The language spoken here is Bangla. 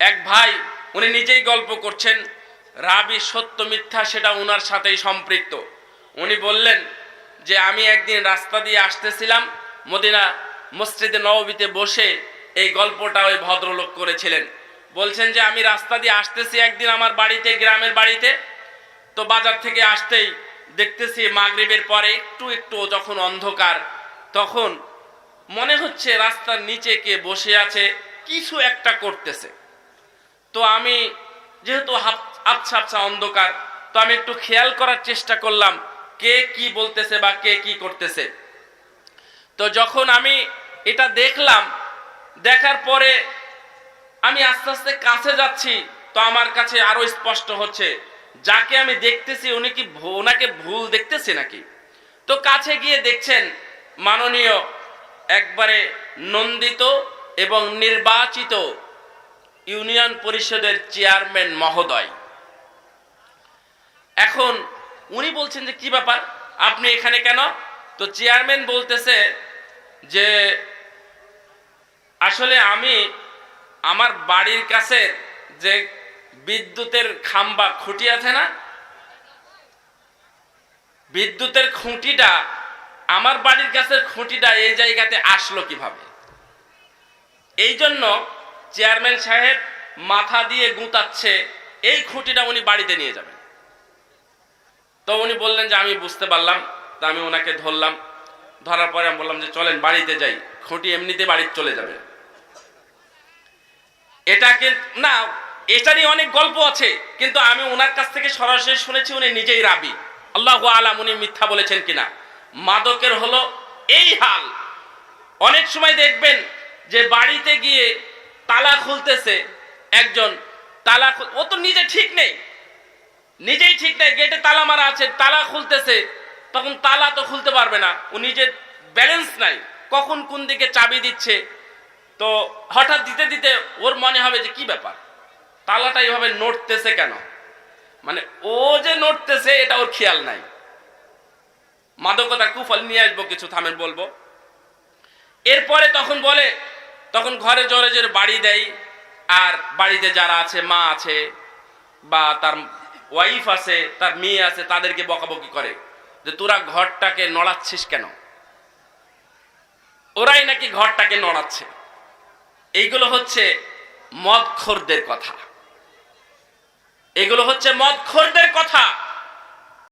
এক ভাই উনি নিজেই গল্প করছেন, রাবি সত্য মিথ্যা সেটা উনার সাথেই সম্পৃক্ত। উনি বললেন যে আমি একদিন রাস্তা দিয়ে আসতেছিলাম, মদিনা মসজিদে নববীতে বসে এই গল্পটা ওই ভদ্রলোক করেছিলেন। বলছেন যে আমি রাস্তা দিয়ে আসতেছি একদিন আমার বাড়িতে, গ্রামের বাড়িতে। তো বাজার থেকে আসতেই দেখতেছি মাগরিবের পরে একটু একটু যখন অন্ধকার, তখন মনে হচ্ছে রাস্তার নিচে কে বসে আছে, কিছু একটা করতেছে। তো আমি যেহেতু আবছা আবছা অন্ধকার, তো আমি একটু খেয়াল করার চেষ্টা করলাম কে কি বলতেছে বা কে কি করতেছে। তো যখন আমি এটা দেখলাম, দেখার পরে আমি আস্তে আস্তে কাছে যাচ্ছি, তো আমার কাছে আরো স্পষ্ট হচ্ছে যাকে আমি দেখতেছি উনি কি ওনাকে ভুল দেখতেছি নাকি। তো কাছে গিয়ে দেখছেন মাননীয় একবারে নন্দিত এবং নির্বাচিত ইউনিয়ন পরিষদের চেয়ারম্যান মহোদয়। এখন উনি বলছেন যে কি ব্যাপার, আপনি এখানে কেন? তো চেয়ারম্যান বলতেছে যে আসলে আমি আমার বাড়ির কাছে যে বিদ্যুতের খাম্বা খুঁটি আছে না, বিদ্যুতের খুঁটিটা, আমার বাড়ির কাছে খুঁটিটা এই জায়গাতে আসলো কিভাবে। এই জন্য চেয়ারম্যান সাহেব মাথা দিয়ে গুঁতাচ্ছে এই খুঁটিটা উনি বাড়িতে নিয়ে যাবেন। তো উনি বললেন যে আমি বুঝতে পারলাম। তো আমি ওনাকে ধরলাম, ধরার পরে আমি বললাম যে চলেন বাড়িতে যাই, খুঁটি এমনিতে বাড়িতে চলে যাবে। এটা কিন্তু না, এটারই অনেক গল্প আছে, কিন্তু আমি ওনার কাছ থেকে সরাসরি শুনেছি, উনি নিজেই রাবি, আল্লাহু আলাম উনি মিথ্যা বলেছেন কিনা। মাদকের হলো এই হাল। অনেক সময় দেখবেন যে বাড়িতে গিয়ে তালা খুলতেছে একজন, তালা ও তো নিজে ঠিক নেই, নিজেই ঠিক নেই, গেটে তালা মারা আছে, তালা খুলতেছে, তখন তালা তো খুলতে পারবে না, ও নিজের ব্যালেন্স নাই, কখন কোন দিকে চাবি দিচ্ছে। তো হঠাৎ দিতে দিতে ওর মনে হবে যে কি ব্যাপার, তালাটা এইভাবে নড়তেছে কেন, মানে ও যে নড়তেছে এটা ওর খেয়াল নাই। মাদকতা কুফল নিয়ে আসবো, কিছু থামেন বলবো। এরপরে তখন বলে, তখন ঘরে জোরে জোরে বাড়ি দেয়, আর বাড়িতে যারা আছে, মা আছে বা তার ওয়াইফ আছে, তার মেয়ে আছে, তাদেরকে বকাবকি করে যে তোরা ঘরটাকে নড়াচ্ছিস কেন, ওরাই নাকি ঘরটাকে নড়াচ্ছে। এইগুলো হচ্ছে মদখোরদের কথা, এগুলো হচ্ছে মদখোরদের কথা।